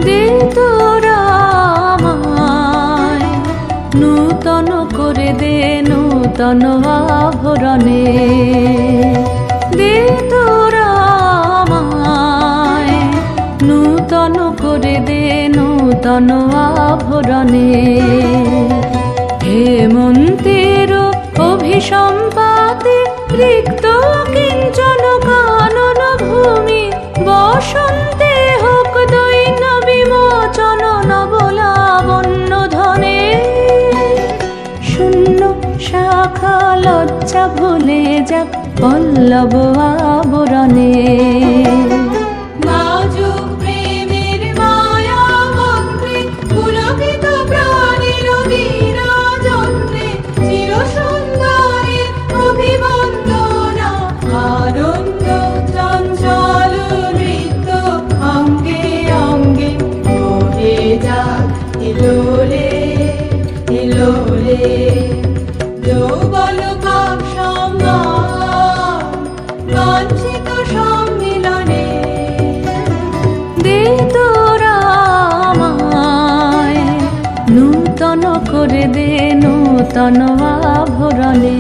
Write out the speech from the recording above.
দে তোরা আমায় নূতন করে দে নূতন আভরণে, দে তোরা আমায় নূতন করে দে নূতন আভরণে। হেমন্তের অভিসম্পাতে রিক্ত কিঞ্চন কানন ভূমি, বসন্তে হোক দৈন্য বিমোচন নবলাবণ্য ধনে। শূন্য শাখা লজ্জা ভুলে যাক পল্লব আবরণে। এলোরে এলোরে যৌবন ভাব সম্মান বাঞ্ছিত সম্মিলনে। দে তোরা আমায় নূতন করে দে নূতন আভরণে।